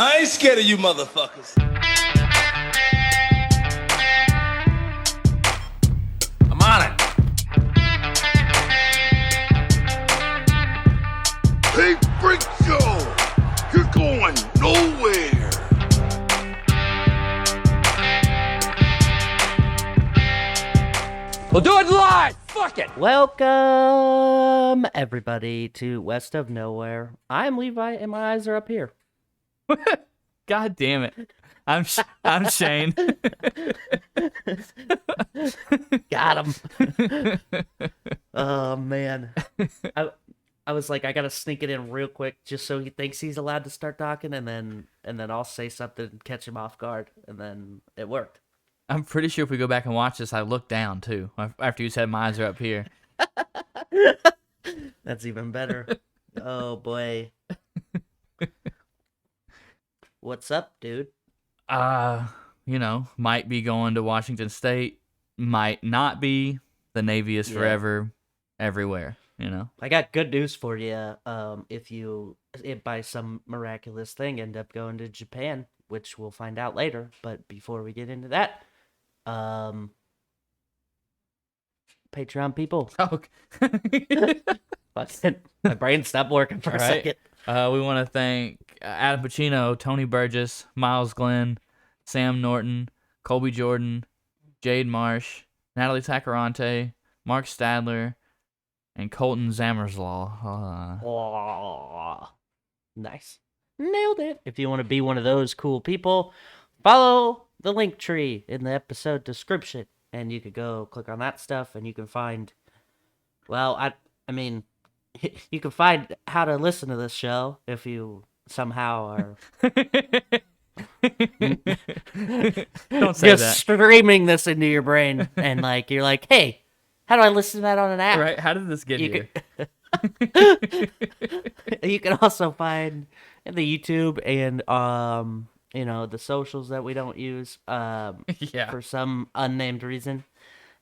I ain't scared of you motherfuckers. I'm on it. Hey, freak show! You're going nowhere! We'll do it live! Fuck it! Welcome, everybody, to West of Nowhere. I'm Levi, and my eyes are up here. God damn it. I'm Shane. Got him. Oh, man. I was like, I gotta sneak it in real quick just so he thinks he's allowed to start talking, and then I'll say something and catch him off guard, and then it worked. I'm pretty sure if we go back and watch this, I look down, too, after you said my eyes are up here. That's even better. Oh, boy. What's up, dude? Might be going to Washington State, might not be. The Navy is forever, everywhere, I got good news for you. If you, by some miraculous thing, end up going to Japan, which we'll find out later. But before we get into that, Patreon people. Oh. My brain stopped working for a second. We want to thank Adam Pacino, Tony Burgess, Miles Glenn, Sam Norton, Colby Jordan, Jade Marsh, Natalie Tacarante, Mark Stadler, and Colton Zammerslaw. Nice. Nailed it. If you want to be one of those cool people, follow the Linktree in the episode description. And you could go click on that stuff and you can find, I mean, you can find how to listen to this show if you somehow are Don't say just that. streaming this into your brain and you're like, hey, how do I listen to that on an app? Right? How did this get here? You can also find the YouTube and the socials that we don't use for some unnamed reason.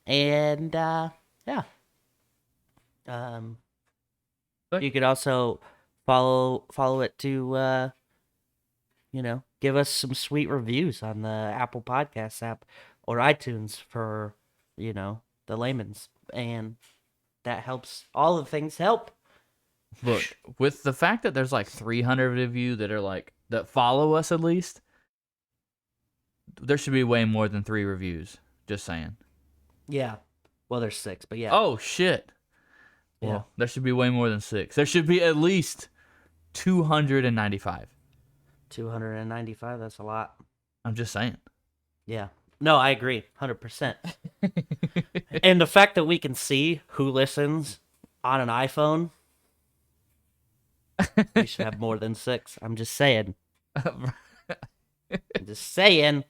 And you could also follow it to give us some sweet reviews on the Apple Podcasts app or iTunes for the layman's, and that helps. All the things help. Look, with the fact that there's 300 of you that are that follow us at least, there should be way more than 3 reviews. Just saying. Yeah. Well, there's 6, but yeah. Oh shit. Well, Yeah. there should be way more than 6. There should be at least 295. 295. That's a lot. I'm just saying. Yeah. No, I agree. 100%. And the fact that we can see who listens on an iPhone, we should have more than 6. I'm just saying. I'm just saying.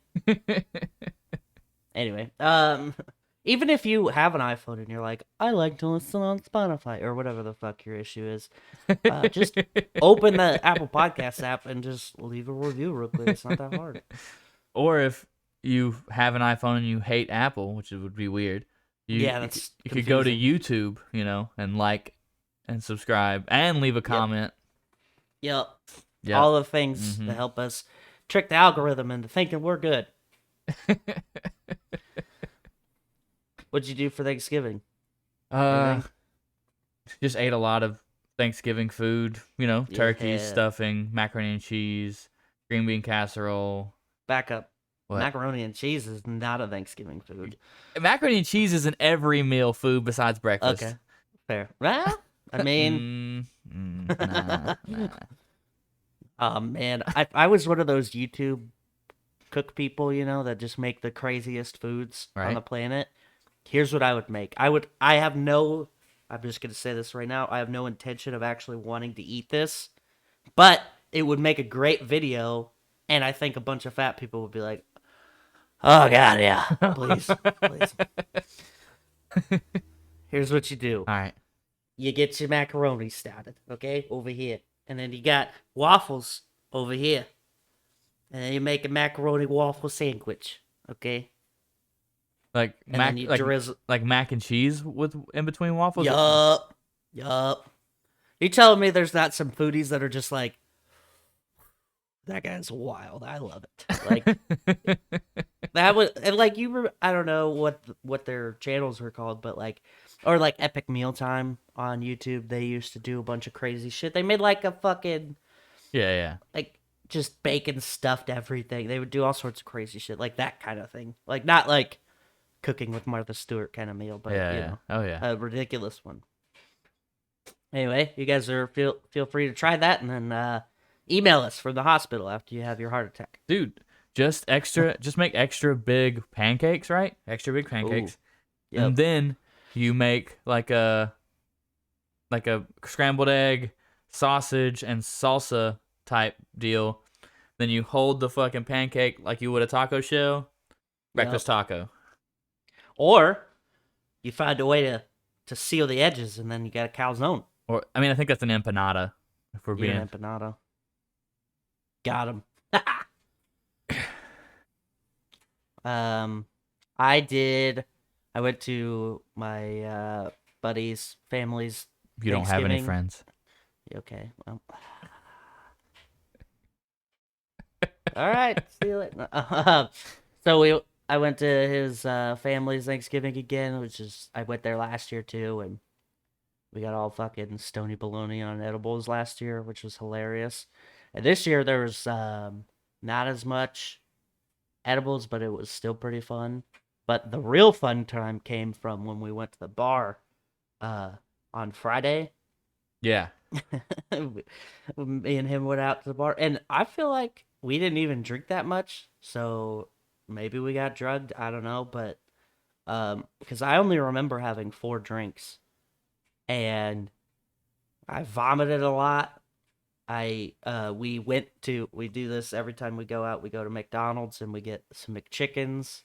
Anyway, even if you have an iPhone and you're like, I like to listen on Spotify or whatever the fuck your issue is, just open the Apple Podcast app and just leave a review real quick. It's not that hard. Or if you have an iPhone and you hate Apple, which would be weird, you could go to YouTube, and like and subscribe and leave a comment. Yep. All the things to help us trick the algorithm into thinking we're good. What'd you do for Thanksgiving? Just ate a lot of Thanksgiving food, turkey, stuffing, macaroni and cheese, green bean casserole. Back up. What? Macaroni and cheese is not a Thanksgiving food. Macaroni and cheese is an every meal food besides breakfast. Okay. Fair. Well, I mean... nah. Oh, man. I was one of those YouTube cook people, that just make the craziest foods on the planet. Here's what I would make. I'm just going to say this right now. I have no intention of actually wanting to eat this, but it would make a great video, and I think a bunch of fat people would be like, oh, God, yeah, please. Here's what you do. All right. You get your macaroni started, okay, over here. And then you got waffles over here. And then you make a macaroni waffle sandwich, okay? Like And mac, then you like, drizzle. like mac and cheese with in between waffles. Yup. You telling me there's not some foodies that are just like, that guy's wild. I love it. Like that was and like I don't know what their channels were called, but like or like Epic Mealtime on YouTube. They used to do a bunch of crazy shit. They made like a fucking Yeah. like just bacon stuffed everything. They would do all sorts of crazy shit, like that kind of thing. Like not like Cooking with Martha Stewart kind of meal, but Yeah. you Yeah. know, Oh yeah. a ridiculous one. Anyway, you guys are feel free to try that, and then email us from the hospital after you have your heart attack. Dude, just make extra big pancakes, right? Extra big pancakes. Yep. And then you make like a scrambled egg, sausage, and salsa type deal. Then you hold the fucking pancake like you would a taco shell. Breakfast taco. Or you find a way to seal the edges, and then you got a calzone. Or I mean, I think that's an empanada. If we're being An empanada. Got him. I went to my buddy's family's You don't have any Thanksgiving. friends. Okay. Well. All right. See you later. So I went to his family's Thanksgiving again, I went there last year too, and we got all fucking stony baloney on edibles last year, which was hilarious. And this year there was not as much edibles, but it was still pretty fun. But the real fun time came from when we went to the bar on Friday. Yeah. Me and him went out to the bar, and I feel like we didn't even drink that much, so maybe we got drugged. I don't know, but because I only remember having 4 drinks, and I vomited a lot. We do this every time we go out. We go to McDonald's and we get some McChickens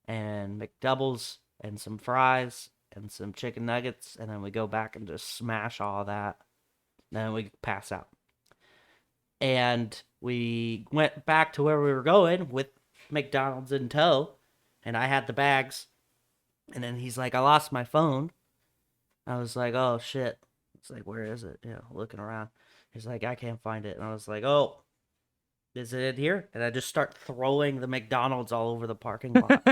and McDoubles and some fries and some chicken nuggets, and then we go back and just smash all that. Then we pass out. And we went back to where we were going with McDonald's in tow, and I had the bags. And then he's like, I lost my phone. I was like, oh shit. It's like, where is it? Looking around. He's like, I can't find it. And I was like, oh, is it in here? And I just start throwing the McDonald's all over the parking lot.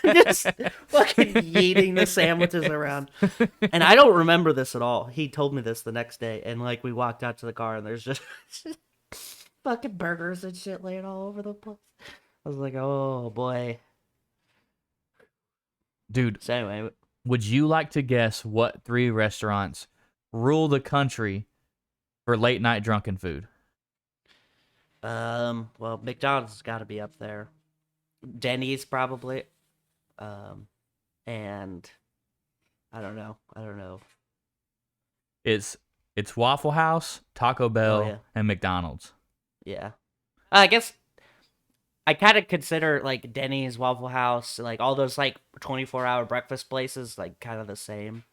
Just fucking yeeting the sandwiches around. And I don't remember this at all. He told me this the next day. And like we walked out to the car and there's just fucking burgers and shit laying all over the place. I was like, oh boy. Dude, so anyway, would you like to guess what 3 restaurants rule the country for late night drunken food? Well, McDonald's has got to be up there. Denny's probably. And I don't know. It's Waffle House, Taco Bell, and McDonald's. Yeah. I guess I kind of consider like Denny's, Waffle House, like all those like 24-hour breakfast places like kind of the same.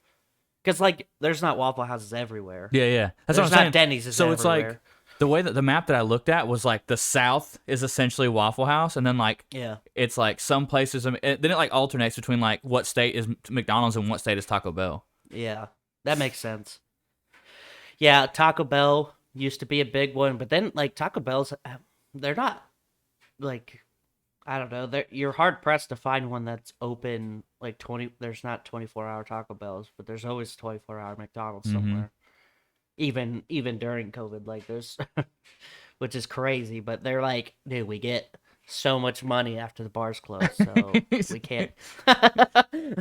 Because like there's not Waffle Houses everywhere. Yeah. That's there's what I'm saying. Not Denny's is so everywhere. It's like the way that the map that I looked at was like the South is essentially Waffle House, and then like it's like some places. Then it like alternates between like what state is McDonald's and what state is Taco Bell. Yeah, that makes sense. Yeah, Taco Bell used to be a big one, but then like Taco Bell's, they're not like, I don't know. You're hard pressed to find one that's open like 20. There's not 24-hour Taco Bells, but there's always 24-hour McDonald's somewhere. Even during COVID, like there's, which is crazy. But they're like, dude, we get so much money after the bars close, so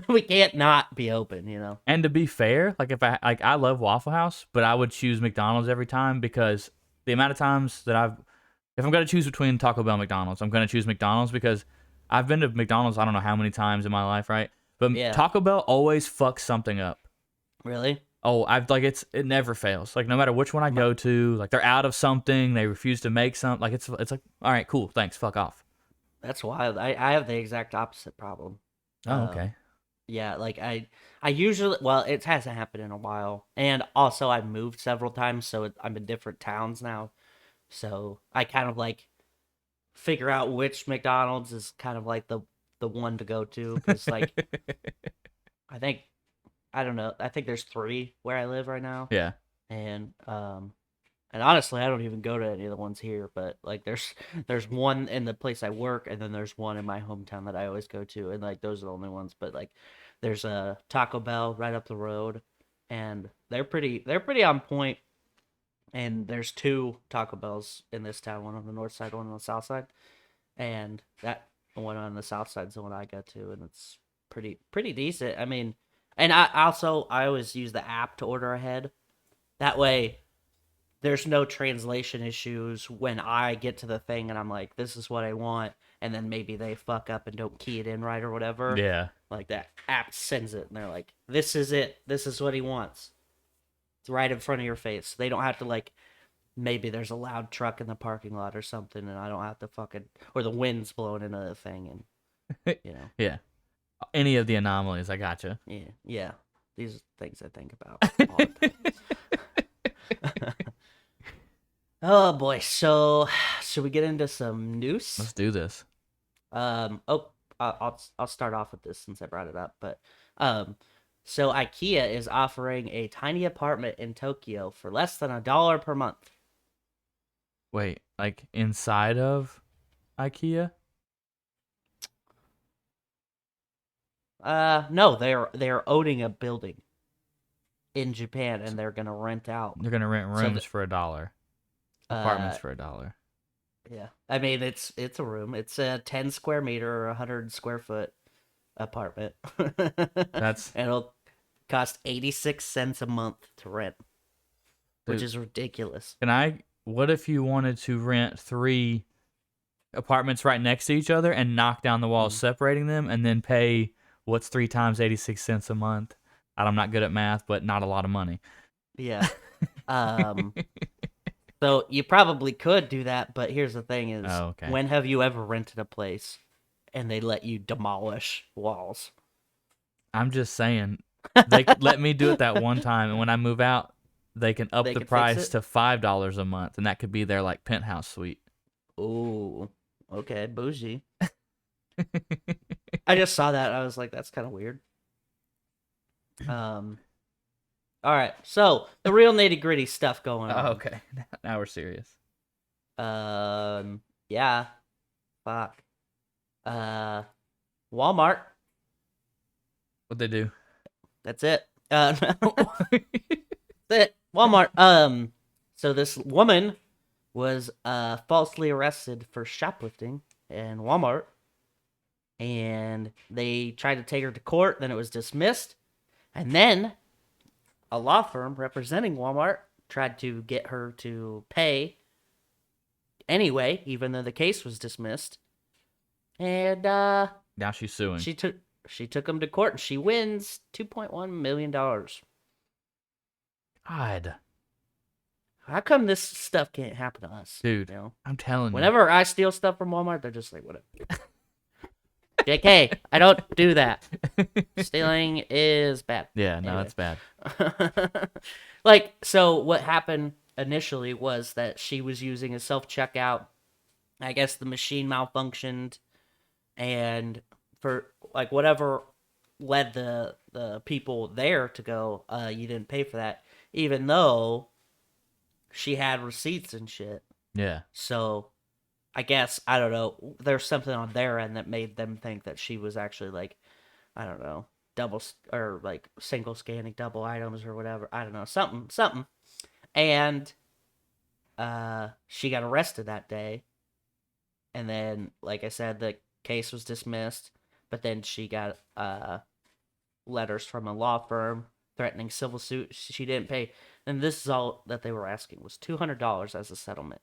we can't not be open, And to be fair, like I love Waffle House, but I would choose McDonald's every time because the amount of times that if I'm gonna choose between Taco Bell and McDonald's, I'm gonna choose McDonald's because I've been to McDonald's I don't know how many times in my life, right? But Taco Bell always fucks something up. Really? Oh, it never fails. Like no matter which one I go to, like they're out of something, they refuse to make something. Like it's like, all right, cool, thanks, fuck off. That's wild. I have the exact opposite problem. Oh, okay. Yeah, like I usually, well, it hasn't happened in a while, and also I've moved several times, so I'm in different towns now, so I kind of like figure out which McDonald's is kind of like the one to go to, because like I don't know. I think there's 3 where I live right now. Yeah. And And honestly, I don't even go to any of the ones here, but like there's one in the place I work, and then there's one in my hometown that I always go to, and like those are the only ones. But like there's a Taco Bell right up the road, and they're pretty on point. And there's two Taco Bells in this town, one on the north side, one on the south side, and that one on the south side is the one I go to, and it's pretty decent. I mean, and I always use the app to order ahead. That way there's no translation issues when I get to the thing and I'm like, this is what I want, and then maybe they fuck up and don't key it in right or whatever. Yeah. Like that app sends it and they're like, this is it. This is what he wants. It's right in front of your face. They don't have to like, maybe there's a loud truck in the parking lot or something and I don't have to fucking, or the wind's blowing into the thing and, you know. Yeah. Any of the anomalies, I gotcha. Yeah. These are things I think about all the time. Oh boy, so should we get into some noose? Let's do this. I'll start off with this since I brought it up, but so IKEA is offering a tiny apartment in Tokyo for less than $1 per month. Wait, like inside of IKEA? No, they're owning a building in Japan and they're gonna rent out. They're gonna rent rooms for $1. Apartments for $1. Yeah, I mean it's a room. It's a 10 square meter or 100 square foot apartment. That's and it'll cost 86 cents a month to rent, which is ridiculous. What if you wanted to rent 3 apartments right next to each other and knock down the walls separating them and then pay what's 3 times 86 cents a month? I'm not good at math, but not a lot of money. Yeah. So you probably could do that, but here's the thing is, when have you ever rented a place and they let you demolish walls? I'm just saying, they let me do it that one time, and when I move out, they can up the price to $5 a month, and that could be their like penthouse suite. Ooh, okay, bougie. I just saw that, and I was like, that's kind of weird. All right, so the real nitty gritty stuff going on. Oh, okay, now we're serious. Yeah, fuck. Walmart. What'd they do? That's it. That's it. Walmart. So this woman was falsely arrested for shoplifting in Walmart, and they tried to take her to court. Then it was dismissed, and then a law firm representing Walmart tried to get her to pay anyway, even though the case was dismissed. And now she's suing. She took him to court, and she wins $2.1 million. God, how come this stuff can't happen to us, dude? You know? I'm telling you. Whenever I steal stuff from Walmart, they're just like, whatever. JK, I don't do that. Stealing is bad. Yeah, no, it's bad. Like, so what happened initially was that she was using a self-checkout. I guess the machine malfunctioned, and for like whatever led the people there to go, you didn't pay for that, even though she had receipts and shit. Yeah. So I guess, I don't know, there's something on their end that made them think that she was actually like, I don't know, double or like single scanning double items or whatever. I don't know, something. And she got arrested that day. And then, like I said, the case was dismissed, but then she got letters from a law firm threatening civil suit. She didn't pay. And this is all that they were asking was $200 as a settlement.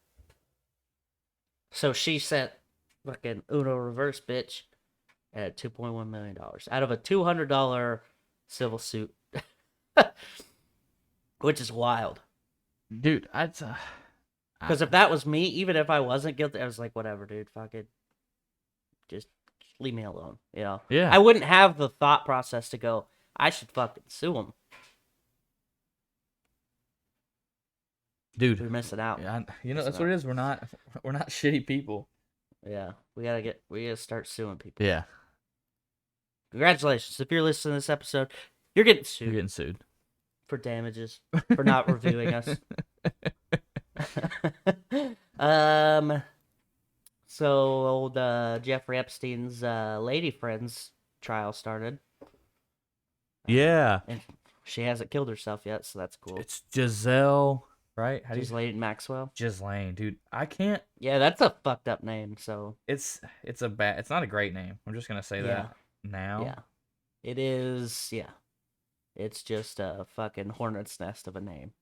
So she sent fucking Uno reverse, bitch, at $2.1 million out of a $200 civil suit, which is wild. Dude, Because if that was me, even if I wasn't guilty, I was like, whatever, dude, fuck it. Just leave me alone, you know? Yeah. I wouldn't have the thought process to go, I should fucking sue him. Dude, we're missing out. Yeah, that's what it is. We're not shitty people. Yeah, we gotta start suing people. Yeah. Congratulations. If you're listening to this episode, you're getting sued. You're getting sued for damages for not reviewing us. So old Jeffrey Epstein's Ladyfriends trial started. Yeah. And she hasn't killed herself yet, so that's cool. It's Giselle, right? How do you Ghislaine Maxwell. Ghislaine, dude. I can't. Yeah, that's a fucked up name. So It's not a great name. I'm just gonna say Yeah. that now. yeah, it is. Yeah, it's just a fucking hornet's nest of a name.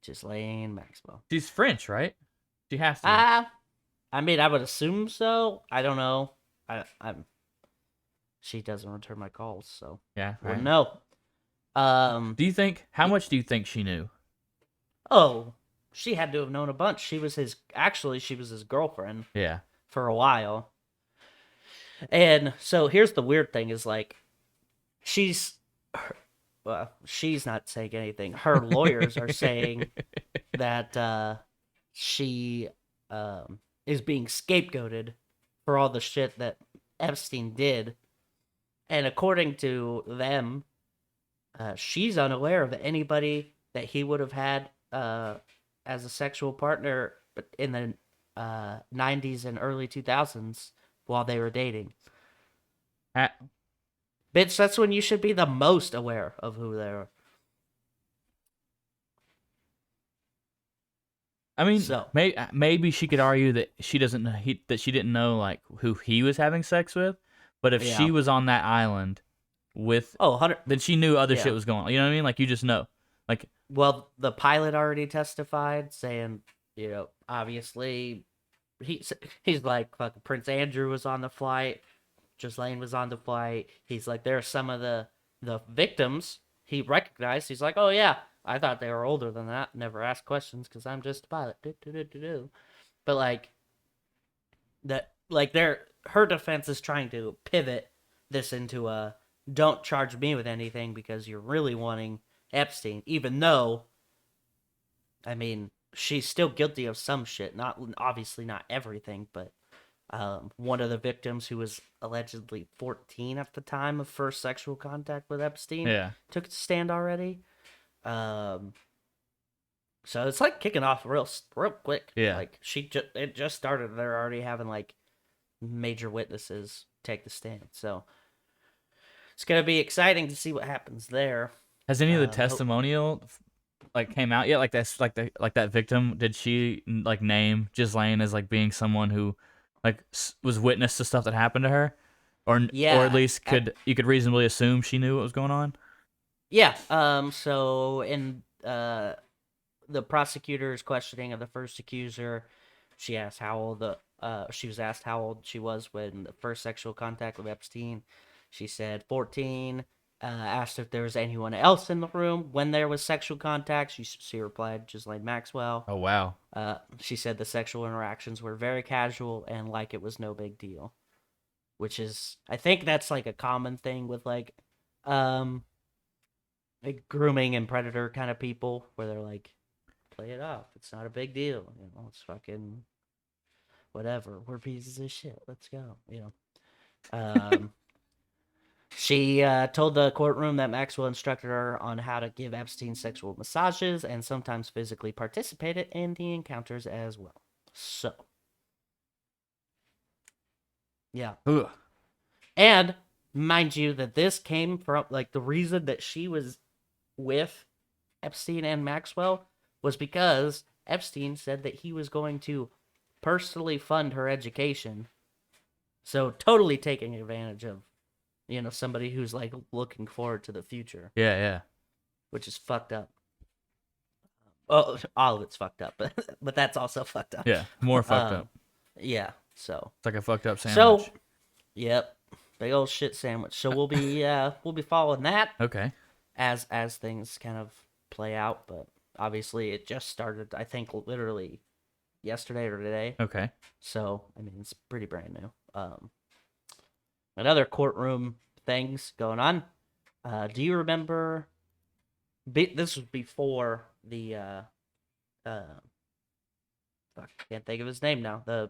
Ghislaine Maxwell. She's French, right? She has to. I mean, I would assume so. I don't know. I'm. She doesn't return my calls, so Yeah. I wouldn't Right. know. Do you think? How much do you think she knew? Oh, she had to have known a bunch. She was his girlfriend Yeah. for a while. And so here's the weird thing is like she's not saying anything. Her lawyers are saying that she is being scapegoated for all the shit that Epstein did. And according to them, she's unaware of anybody that he would have had as a sexual partner in the 90s and early 2000s while they were dating. Bitch, that's when you should be the most aware of who they are. I mean, So. maybe she could argue that she doesn't know that she didn't know like who he was having sex with, but if she Yeah. was on that island with, 100. then she knew other Yeah. shit was going on. You know what I mean? Like you just know. Like Well, the pilot already testified, saying, obviously, he's like, fucking Prince Andrew was on the flight, Ghislaine was on the flight. He's like, there are some of the victims he recognized. He's like, oh yeah, I thought they were older than that. Never asked questions because I'm just a pilot. But her defense is trying to pivot this into a don't charge me with anything because you're really wanting Epstein, even though, I mean, she's still guilty of some shit. Obviously not everything, but one of the victims, who was allegedly 14 at the time of first sexual contact with Epstein, took the stand already. So it's like kicking off real quick. Yeah. Like it just started. They're already having like major witnesses take the stand. So it's gonna be exciting to see what happens there. Has any of the testimonial like came out yet? Like that's like that victim. Did she like name Ghislaine as like being someone who like was witness to stuff that happened to her, or at least you could reasonably assume she knew what was going on? Yeah. So in the prosecutor's questioning of the first accuser, she asked how old she was asked how old she was when the first sexual contact with Epstein. She said 14. Asked if there was anyone else in the room when there was sexual contact. She replied, Ghislaine Maxwell. Oh, wow. She said the sexual interactions were very casual and like it was no big deal. Which is, I think that's like a common thing with like grooming and predator kind of people, where they're like, play it off. It's not a big deal. It's fucking whatever. We're pieces of shit. Let's go. She told the courtroom that Maxwell instructed her on how to give Epstein sexual massages and sometimes physically participated in the encounters as well. So, yeah. Ugh. And mind you that this came from, like, the reason that she was with Epstein and Maxwell was because Epstein said that he was going to personally fund her education. So, totally taking advantage of somebody who's like looking forward to the future. Yeah. Which is fucked up. Oh, all of it's fucked up, but that's also fucked up. Yeah, more fucked up. Yeah, so it's like a fucked up sandwich. So, yep, big old shit sandwich. So we'll be following that. Okay. As things kind of play out, but obviously it just started. I think literally yesterday or today. Okay. So I mean, it's pretty brand new. Another courtroom things going on. Do you remember? This was before the fuck, can't think of his name now. The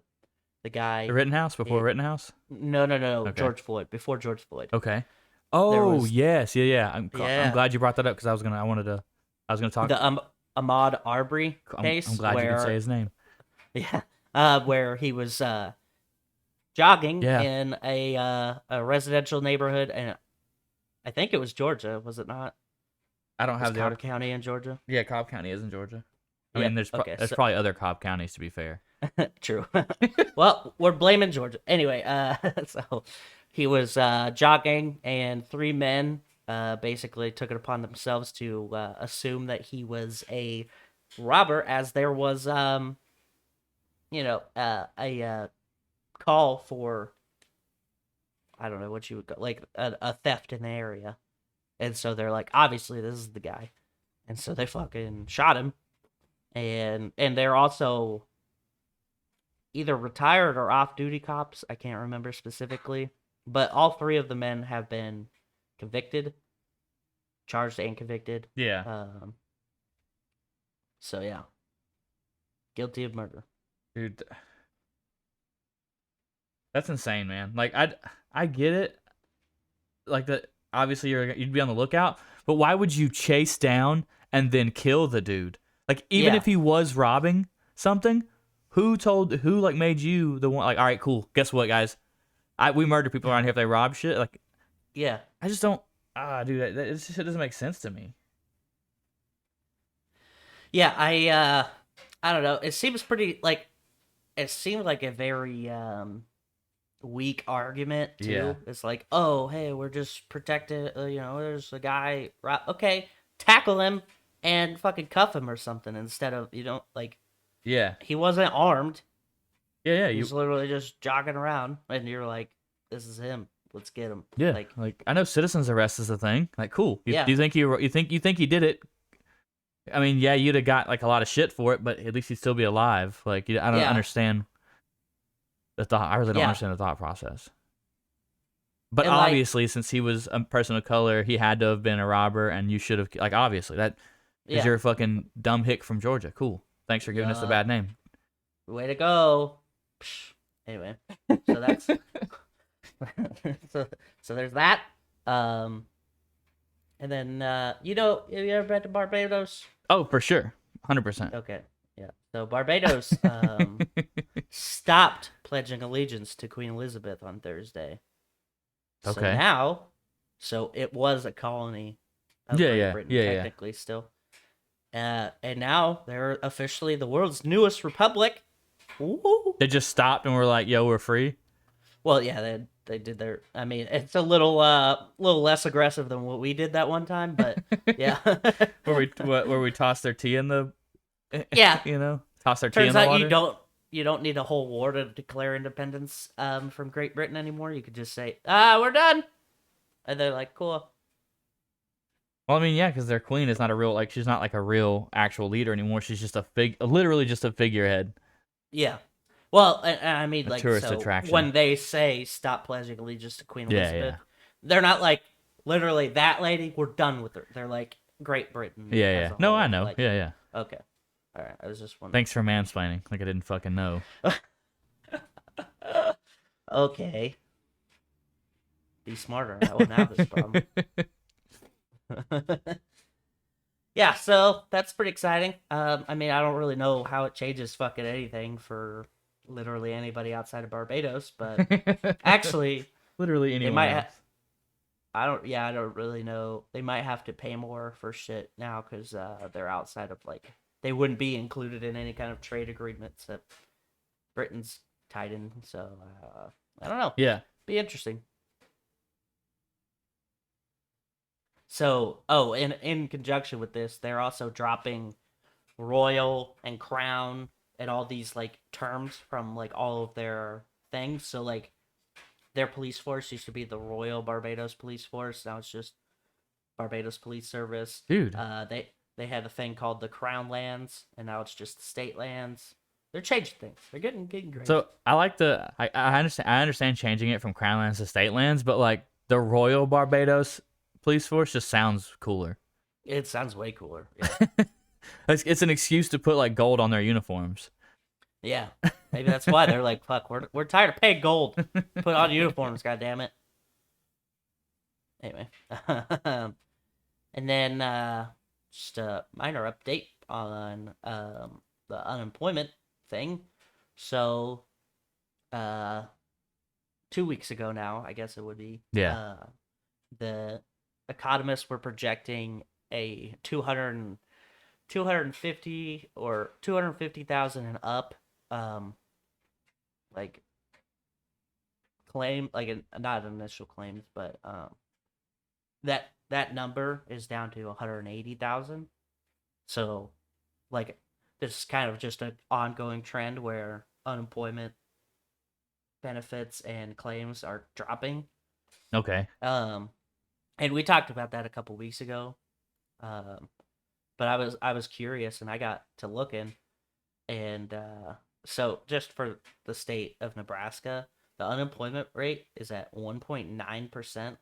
guy. The Rittenhouse before Rittenhouse. No. Okay. George Floyd, before George Floyd. Okay. Oh yes, yeah. I'm Yeah. glad you brought that up because I was gonna talk. Ahmaud Arbery case. I'm glad you can say his name. Yeah, where he was jogging Yeah. in a residential neighborhood, and I think it was Georgia, was it not? I don't have the Cobb article. County in Georgia. Yeah, Cobb County is in Georgia. I Yeah, mean, there's okay, there's so- probably other Cobb counties, to be fair. True. Well, we're blaming Georgia. Anyway, so he was jogging, and three men basically took it upon themselves to assume that he was a robber, as there was, a call for, I don't know what you would call, like a theft in the area. And so they're like, obviously this is the guy. And so they fucking shot him. And they're also either retired or off-duty cops. I can't remember specifically. But all three of the men have been convicted, charged and convicted. Yeah. So, yeah. Guilty of murder. Dude, that's insane, man. Like, I get it. Like, obviously you'd be on the lookout, but why would you chase down and then kill the dude? Like, even Yeah. if he was robbing something, who made you the one? Like, all right, cool. Guess what, guys? We murder people around here if they rob shit. Like, Yeah. I just don't. Dude, it doesn't make sense to me. Yeah, I don't know. It seems pretty, like, it seemed like a very weak argument too. Yeah. It's like, oh, hey, we're just protecting. There's a guy. Okay, tackle him and fucking cuff him or something instead of Yeah. he wasn't armed. Yeah. He was literally just jogging around, and you're like, this is him. Let's get him. Yeah. Like I know citizens arrest is a thing. Like, cool. Yeah. Do you think you think he did it? I mean, yeah, you'd have got like a lot of shit for it, but at least he'd still be alive. Like, I don't Yeah. understand the thought. I really don't Yeah. understand the thought process. But And, like- obviously, since he was a person of color, he had to have been a robber, and you should have, like, obviously that is Yeah. your fucking dumb hick from Georgia. Cool. Thanks for giving us a Yeah. bad name. Way to go. Psh. Anyway, so that's so there's that. And then have you ever been to Barbados? Oh, for sure, 100%. Okay, yeah. So Barbados stopped pledging allegiance to Queen Elizabeth on Thursday. Okay. So it was a colony of Yeah, Great yeah, Britain, yeah. technically still. And now they're officially the world's newest republic. Ooh. They just stopped and were like, "Yo, we're free." Well, yeah, they did their. I mean, it's a little less aggressive than what we did that one time, but yeah, where we tossed their tea in the, yeah. toss their tea in Turns the out water. you don't need a whole war to declare independence from Great Britain anymore. You could just say, we're done, and they're like, cool. Well, I mean, yeah, because their queen is not a real, like, she's not like a real actual leader anymore. She's just literally just a figurehead. Yeah. Well, and I mean, A like, tourist so attraction. when they say stop pledging allegiance to Queen Yeah, Elizabeth, yeah. they're not like literally that lady. We're done with her. They're like Great Britain. Yeah, as yeah. a No, whole, I know. like- Yeah. Okay. All right. I was just wondering. Thanks for mansplaining. Like I didn't fucking know. Okay. Be smarter. I won't have this problem. Yeah, so that's pretty exciting. I mean, I don't really know how it changes fucking anything for literally anybody outside of Barbados, but actually, Literally they anyone might. else. I don't really know. They might have to pay more for shit now because they're outside of they wouldn't be included in any kind of trade agreements that Britain's tied in. So I don't know. Yeah. Be interesting. So, in conjunction with this, they're also dropping royal and crown and all these terms from all of their things. So their police force used to be the Royal Barbados Police Force. Now it's just Barbados Police Service. Dude. They had a thing called the Crown Lands, and now it's just the state lands. They're changing things. They're getting great. So I like I understand changing it from crown lands to state lands, but the Royal Barbados Police Force just sounds cooler. It sounds way cooler. Yeah. It's an excuse to put gold on their uniforms. Yeah, maybe that's why they're like, "Fuck, we're tired of paying gold. Put on uniforms, goddammit." Anyway, and then just a minor update on the unemployment thing. So 2 weeks ago now, I guess it would be. Yeah. The economists were projecting a 250 or 250,000 and up, like claim, like not initial claims, but that number is down to 180,000. So, like, this is kind of just an ongoing trend where unemployment benefits and claims are dropping. Okay. And we talked about that a couple weeks ago. But I was curious and I got to looking, and so just for the state of Nebraska, the unemployment rate is at 1.9%,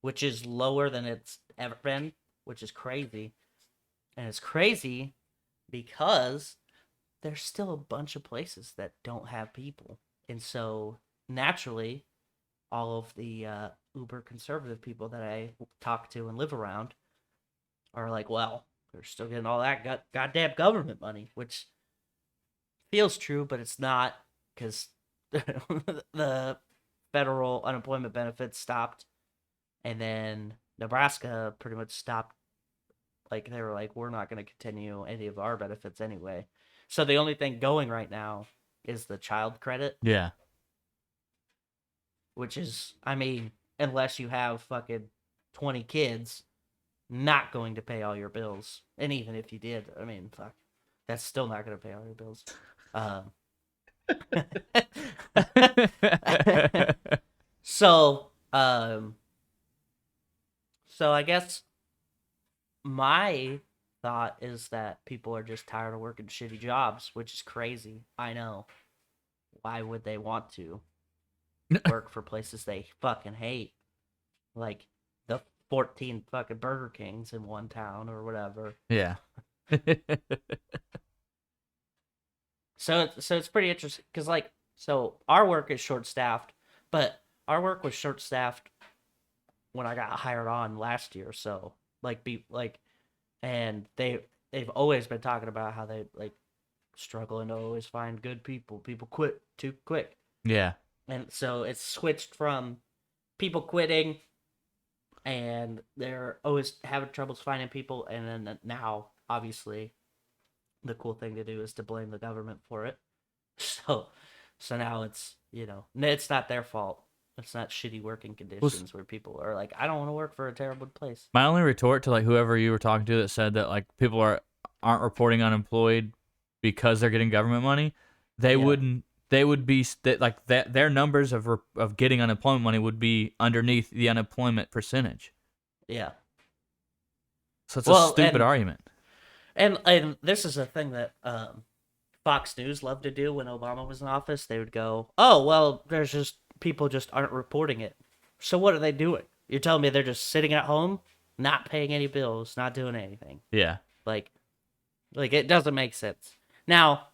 which is lower than it's ever been, which is crazy. And it's crazy because there's still a bunch of places that don't have people. And so naturally, all of the uber conservative people that I talk to and live around are like, well, they're still getting all that goddamn government money, which feels true, but it's not, because the federal unemployment benefits stopped, and then Nebraska pretty much stopped. Like, they were like, we're not going to continue any of our benefits anyway. So the only thing going right now is the child credit. Yeah. Which is, I mean, unless you have fucking 20 kids, not going to pay all your bills. And even if you did, I mean, fuck, that's still not going to pay all your bills. So I guess my thought is that people are just tired of working shitty jobs, which is crazy. I know. Why would they want to work for places they fucking hate? Like the 14 fucking Burger Kings in one town or whatever. Yeah. So it's pretty interesting because, like, so our work is short-staffed, but our work was short-staffed when I got hired on last year. So and they've always been talking about how they like struggling to always find good people. People quit too quick. Yeah. And so it's switched from people quitting and they're always having troubles finding people, and then now obviously the cool thing to do is to blame the government for it. So now it's, it's not their fault. It's not shitty working conditions where people are like, I don't want to work for a terrible place. My only retort to like whoever you were talking to that said that like people aren't reporting unemployed because they're getting government money, they would be like that. Their numbers of getting unemployment money would be underneath the unemployment percentage. Yeah. So it's a stupid argument. And this is a thing that Fox News loved to do when Obama was in office. They would go, oh, well, there's just people just aren't reporting it. So what are they doing? You're telling me they're just sitting at home, not paying any bills, not doing anything. Yeah. Like it doesn't make sense. Now,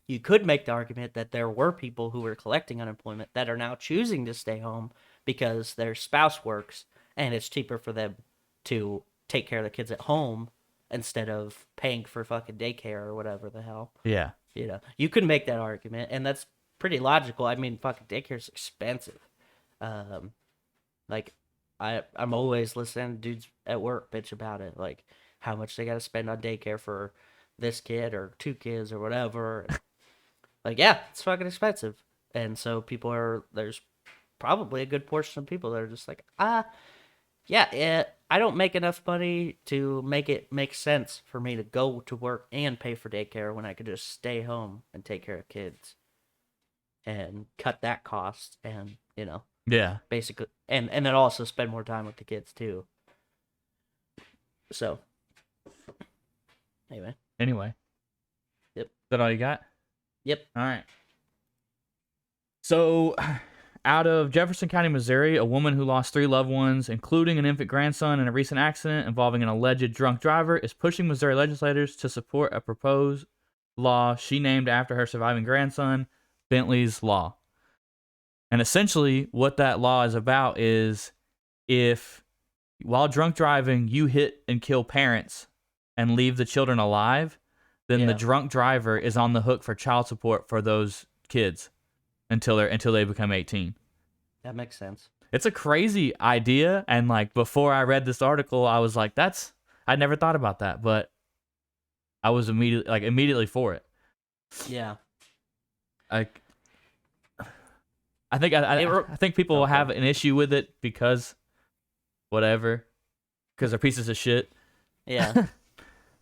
you could make the argument that there were people who were collecting unemployment that are now choosing to stay home because their spouse works and it's cheaper for them to take care of the kids at home instead of paying for fucking daycare or whatever the hell. Yeah. You could make that argument, and that's pretty logical. I mean, fucking daycare's expensive. Like, I'm always listening to dudes at work bitch about it, like how much they got to spend on daycare for this kid or two kids or whatever. Like, yeah, it's fucking expensive. And so there's probably a good portion of people that are just like, yeah, I don't make enough money to make it make sense for me to go to work and pay for daycare when I could just stay home and take care of kids and cut that cost and, Yeah. basically, and then also spend more time with the kids too. So, anyway. Yep. Is that all you got? Yep. All right. So, out of Jefferson County, Missouri, a woman who lost 3 loved ones, including an infant grandson, in a recent accident involving an alleged drunk driver, is pushing Missouri legislators to support a proposed law she named after her surviving grandson, Bentleys Law. And essentially, what that law is about is if, while drunk driving, you hit and kill parents, and leave the children alive, then the drunk driver is on the hook for child support for those kids until they become 18. That makes sense. It's a crazy idea, and like before I read this article, I was like, I never thought about that, but I was immediately for it. Yeah. I think people will have an issue with it because they're pieces of shit. Yeah.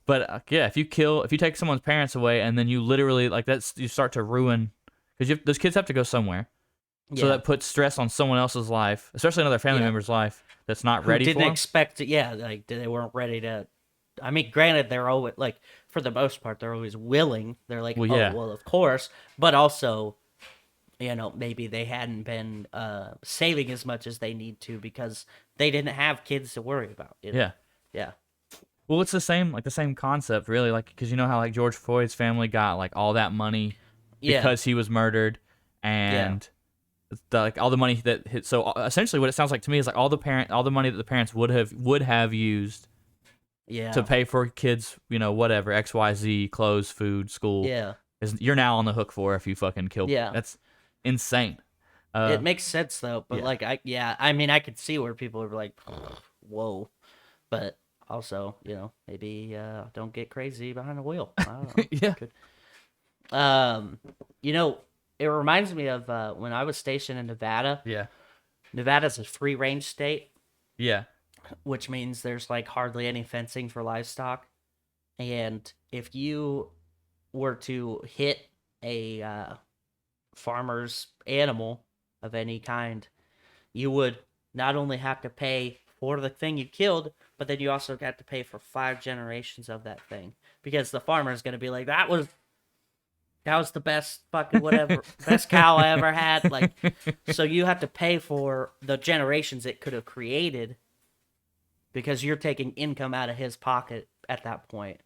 But if you take someone's parents away and then you literally you start to ruin, because those kids have to go somewhere. So that puts stress on someone else's life, especially another family member's life that's not ready for them. Didn't expect it. Yeah, like they weren't ready to. I mean, granted, they're always for the most part, they're always willing. They're like, well, of course, but also, maybe they hadn't been saving as much as they need to because they didn't have kids to worry about. Yeah. Yeah. Well, it's the same concept, really, because you know how George Floyd's family got all that money because he was murdered, and. All the money that hit. So essentially, what it sounds like to me is all the money that the parents would have used, to pay for kids, whatever XYZ, clothes, food, school. Yeah, you're now on the hook for if you fucking kill. Yeah, that's insane. It makes sense though, but I mean, I could see where people are like, whoa, but also, maybe don't get crazy behind the wheel. I don't know. Yeah. It reminds me of when I was stationed in Nevada. Yeah. Nevada's a free-range state. Yeah. Which means there's hardly any fencing for livestock. And if you were to hit a farmer's animal of any kind, you would not only have to pay for the thing you killed, but then you also got to pay for 5 generations of that thing. Because the farmer is going to be like, that was the best fucking whatever, best cow I ever had. So you have to pay for the generations it could have created because you're taking income out of his pocket at that point.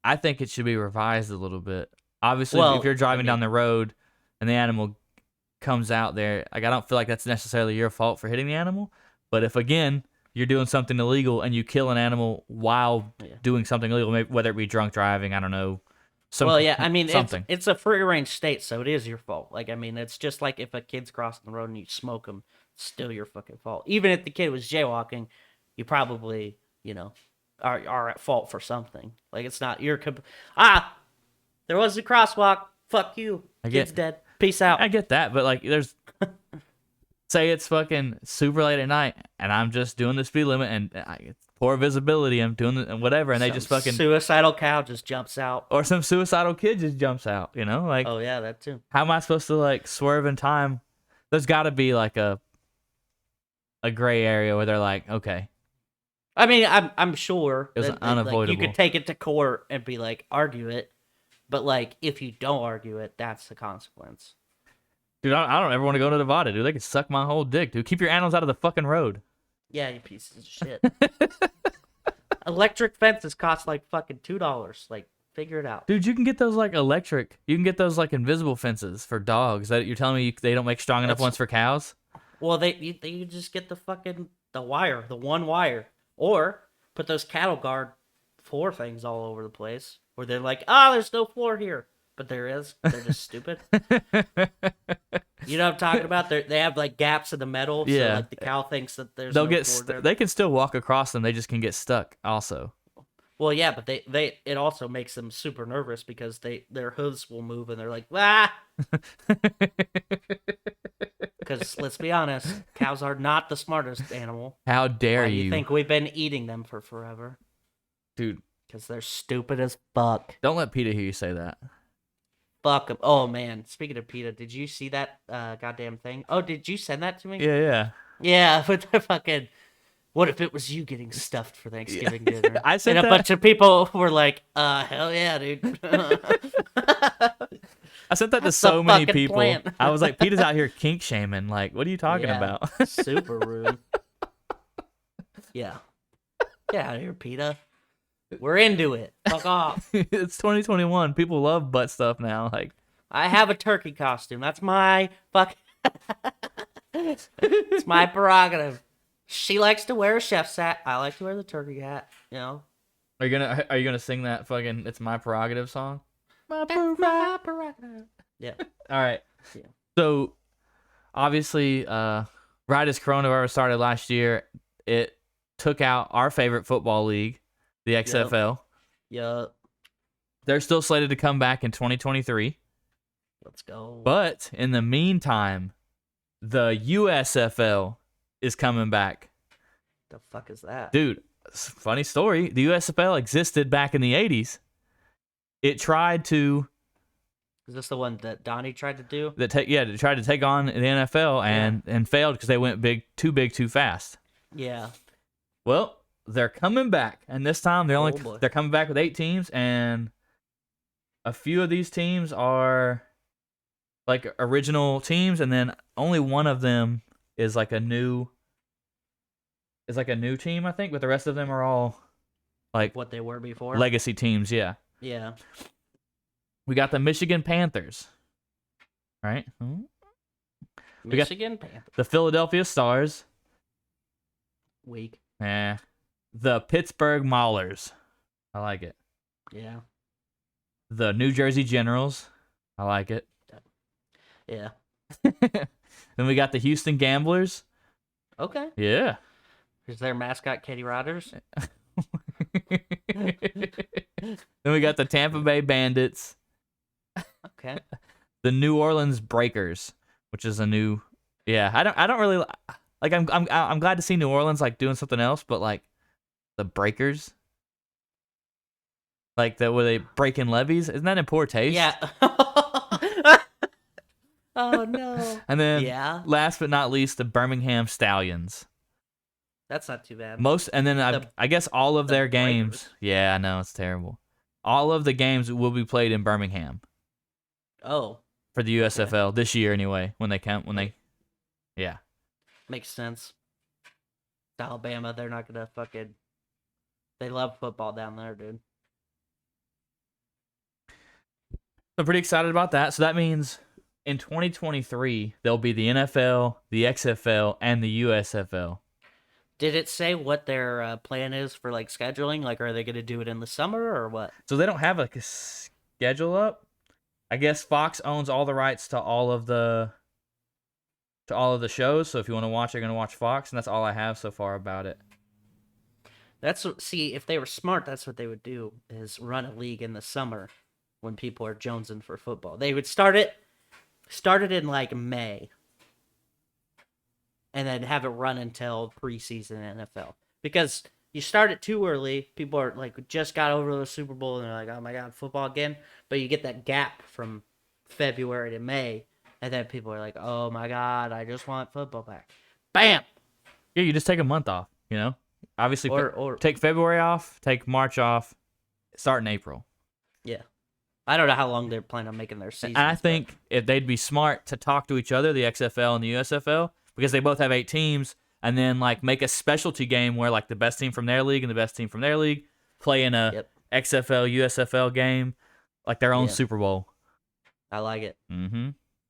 I think it should be revised a little bit. Obviously, if you're driving down the road and the animal comes out there, I don't feel like that's necessarily your fault for hitting the animal. But if, again, you're doing something illegal and you kill an animal while doing something illegal, maybe, whether it be drunk driving, I don't know. I mean, it's a free-range state, so it is your fault. It's just like if a kid's crossing the road and you smoke them, it's still your fucking fault. Even if the kid was jaywalking, you probably, are at fault for something. It's not your... there was a crosswalk. Fuck you. Kid's dead. Peace out. I get that, but, there's... Say it's fucking super late at night, and I'm just doing the speed limit, and it's poor visibility. I'm doing whatever, and they just fucking suicidal cow just jumps out, or some suicidal kid just jumps out. Oh yeah, that too. How am I supposed to swerve in time? There's got to be a gray area where they're like, okay. I mean, I'm sure it was unavoidable. You could take it to court and be argue it, but if you don't argue it, that's the consequence. Dude, I don't ever want to go to Nevada, dude. They could suck my whole dick, dude. Keep your animals out of the fucking road. Yeah, you pieces of shit. Electric fences cost fucking $2. Figure it out. Dude, you can get those electric. You can get those invisible fences for dogs. That you're telling me they don't make strong enough ones for cows? Well, you just get the wire, the one wire, or put those cattle guard floor things all over the place where they're like, there's no floor here. But there is. They're just stupid. You know what I'm talking about? They have gaps in the metal. Yeah. So the cow thinks that there's they'll no get floor there. They can still walk across them. They just can get stuck also. Well, yeah, but it also makes them super nervous because their hooves will move and they're like, ah. Because let's be honest, cows are not the smartest animal. How dare Why you? Do you think we've been eating them for forever? Dude. Because they're stupid as fuck. Don't let PETA hear you say that. Fuck him. Oh, man. Speaking of PETA, did you see that goddamn thing? Oh, did you send that to me? Yeah. Yeah, but the fucking... What if it was you getting stuffed for Thanksgiving dinner? I sent and a that... bunch of people were like, hell yeah, dude. I sent that to so many people. Plan. I was like, PETA's out here kink shaming. What are you talking about? Super rude. Yeah. Get out of here, PETA. We're into it. Fuck off. It's 2021. People love butt stuff now. I have a turkey costume. That's my it's my prerogative. She likes to wear a chef's hat. I like to wear the turkey hat. Are you gonna sing that fucking "It's My Prerogative" song? My prerogative. Yeah. All right. Yeah. So, obviously, right as coronavirus started last year, it took out our favorite football league, the XFL. Yup. They're still slated to come back in 2023. Let's go. But in the meantime, the USFL is coming back. The fuck is that? Dude, funny story. The USFL existed back in the 80s. It tried to... Is this the one that Donnie tried to do? They tried to take on the NFL and failed because they went too big, too fast. Yeah. Well, they're coming back, and this time they're coming back with 8 teams, and a few of these teams are like original teams, and then only one of them is like a new team, I think, but the rest of them are all like what they were before. Legacy teams, yeah. Yeah. We got the Michigan Panthers, right? Michigan Panthers. The Philadelphia Stars. Weak. The Pittsburgh Maulers. I like it. Yeah. The New Jersey Generals. I like it. Yeah. Then we got the Houston Gamblers. Okay. Yeah. Is their mascot Katie Rodgers? Then we got the Tampa Bay Bandits. Okay. The New Orleans Breakers, which is a new. Yeah, I don't really like. I'm glad to see New Orleans like doing something else, but like the Breakers, like that where they break in levees, isn't that in poor taste? Yeah. Oh no. And then last but not least, the Birmingham Stallions. That's not too bad. I guess all of their games. Breakers. Yeah, I know it's terrible. All of the games will be played in Birmingham. Oh. For the USFL this year anyway, yeah. Makes sense. Alabama, they're not gonna fucking. They love football down there, dude. I'm pretty excited about that. So that means in 2023 there'll be the NFL, the XFL, and the USFL. Did it say what their plan is for like scheduling? Like, are they gonna do it in the summer or what? So they don't have like a schedule up. I guess Fox owns all the rights to all of the shows. So if you want to watch, you're gonna watch Fox, and that's all I have so far about it. See, if they were smart, that's what they would do: is run a league in the summer when people are jonesing for football. They would start it in like May, and then have it run until preseason NFL. Because you start it too early, people are like just got over the Super Bowl and they're like, oh my god, football again. But you get that gap from February to May, and then people are like, oh my god, I just want football back. Bam. Yeah, you just take a month off. You know, obviously, or take February off, take March off, start in April. Yeah. I don't know how long they're planning on making their season. And I think if they'd be smart to talk to each other, the XFL and the USFL, because they both have 8 teams, and then like make a specialty game where like the best team from their league and the best team from their league play in a XFL USFL game, like their own Super Bowl. I like it.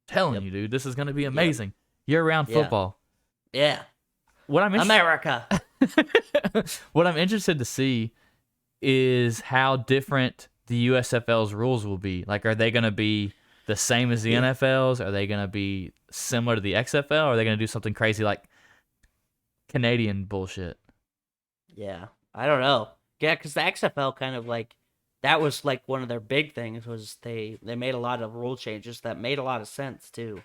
Telling you, dude, this is gonna be amazing. Year-round football. Yeah. What I'm America. What I'm interested to see is how different the USFL's rules will be. Like, are they gonna be the same as the NFL's? Are they gonna be similar to the XFL? Or are they gonna do something crazy like Canadian bullshit? Yeah, I don't know. Yeah, because the XFL kind of like that was like one of their big things was they made a lot of rule changes that made a lot of sense too.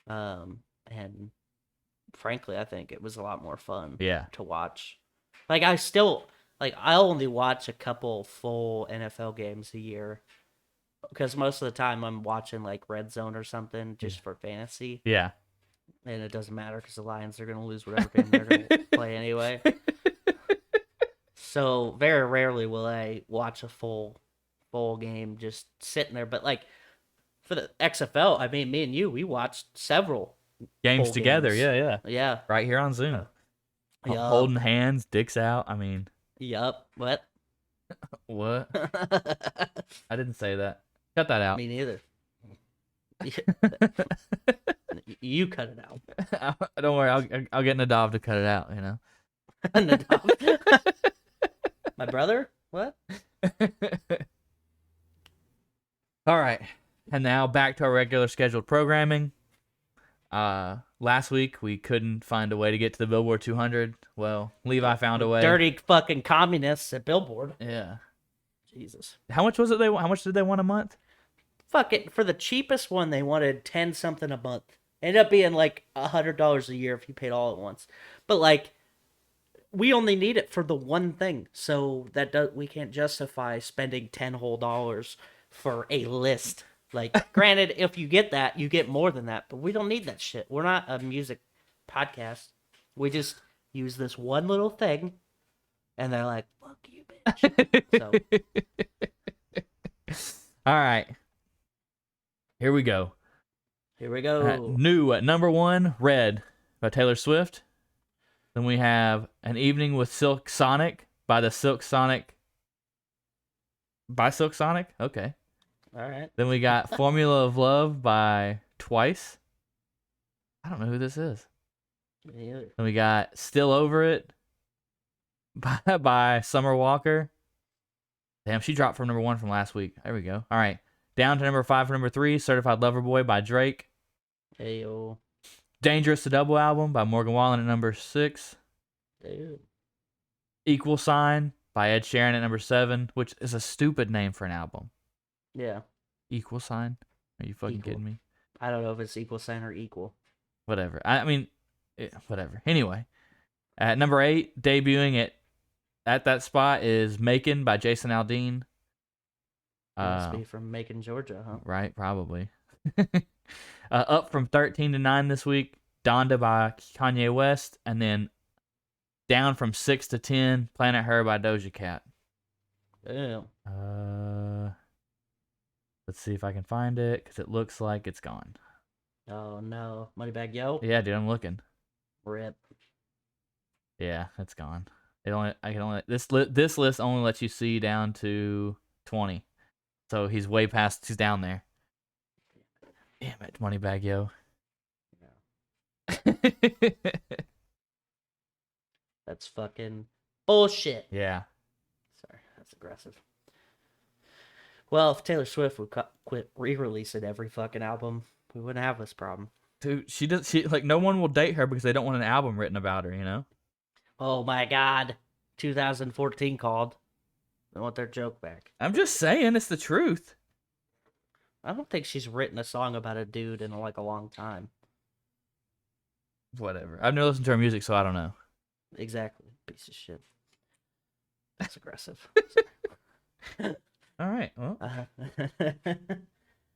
And frankly, I think it was a lot more fun. To watch. Like I'll only watch a couple full NFL games a year because most of the time I'm watching like Red Zone or something just for fantasy. Yeah. And it doesn't matter because the Lions are going to lose whatever game they're going to play anyway. So very rarely will I watch a full game just sitting there. But like for the XFL, I mean, me and you, we watched several games together. Games. Yeah. Right here on Zoom. Holding hands, dicks out. I mean. Yup. What? What? I didn't say that. Cut that out. Me neither. You cut it out. Don't worry, I'll get Nadav to cut it out. You know. Nadav. My brother? What? All right. And now back to our regular scheduled programming. Last week we couldn't find a way to get to the Billboard 200. Well, Levi found a way. Dirty fucking communists at Billboard. Yeah. Jesus. How much was it? How much did they want a month? Fuck it. For the cheapest one, they wanted 10 something a month. Ended up being like $100 a year if you paid all at once. But like, we only need it for the one thing, so we can't justify spending $10 whole for a list. Like, granted, if you get that, you get more than that, but we don't need that shit. We're not a music podcast. We just use this one little thing, and they're like, "Fuck you, bitch." So, all right, here we go. Here we go. New at number 1, Red by Taylor Swift. Then we have An Evening with Silk Sonic by Silk Sonic. Okay. All right. Then we got Formula of Love by Twice. I don't know who this is. Yeah. Then we got Still Over It by Summer Walker. Damn, she dropped from number 1 from last week. There we go. All right. Down to number 5 for number 3, Certified Lover Boy by Drake. Ayo. Dangerous, the double album by Morgan Wallen at number 6. Dude. Equal Sign by Ed Sheeran at number 7, which is a stupid name for an album. Yeah. Equal Sign? Are you fucking kidding me? I don't know if it's equal sign or equal. Whatever. I mean, whatever. Anyway, at number 8, debuting at that spot is Macon by Jason Aldean. Must be from Macon, Georgia, huh? Right, probably. Up from 13 to 9 this week, Donda by Kanye West, and then down from 6 to 10, Planet Her by Doja Cat. Damn. Let's see if I can find it, because it looks like it's gone. Oh no, Moneybag Yo. Yeah, dude, I'm looking. Rip. Yeah, it's gone. This list only lets you see down to 20, so he's down there. Damn it, Moneybag Yo. Yeah. That's fucking bullshit. Yeah. Sorry, that's aggressive. Well, if Taylor Swift would quit re-releasing every fucking album, we wouldn't have this problem. Dude, she no one will date her because they don't want an album written about her, you know? Oh my god. 2014 called. They want their joke back. I'm just saying, it's the truth. I don't think she's written a song about a dude in like a long time. Whatever. I've never listened to her music, so I don't know. Exactly. Piece of shit. That's aggressive. All right. Well, is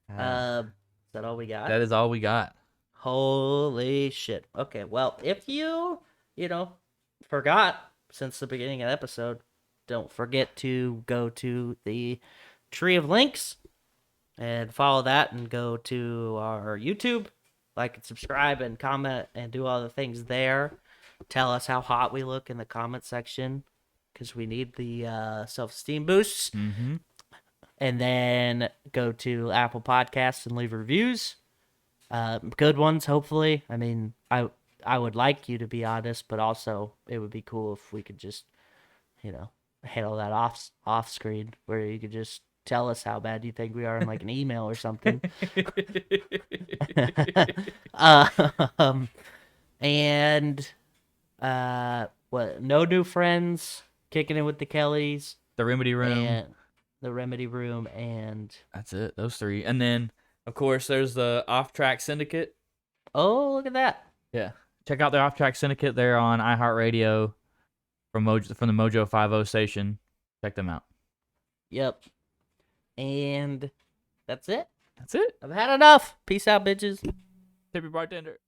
that all we got? that is all we got. Holy shit. Okay, well, if you forgot since the beginning of the episode, don't forget to go to the tree of links and follow that and go to our YouTube, like and subscribe and comment and do all the things there. Tell us how hot we look in the comment section because we need the self-esteem boosts. Mm-hmm. And then go to Apple Podcasts and leave reviews. Good ones, hopefully. I mean, I would like you to be honest, but also it would be cool if we could just, handle that off screen where you could just tell us how bad you think we are in like an email or something. And no new friends, kicking it with the Kellys, The Remedy Room. and the Remedy Room, and That's it. Those 3. And then, of course, there's the Off Track Syndicate. oh, look at that. Yeah. Check out the Off Track Syndicate. They're on iHeartRadio from the Mojo 50 station. Check them out. Yep. And that's it. That's it. I've had enough. Peace out, bitches. Tip your bartender.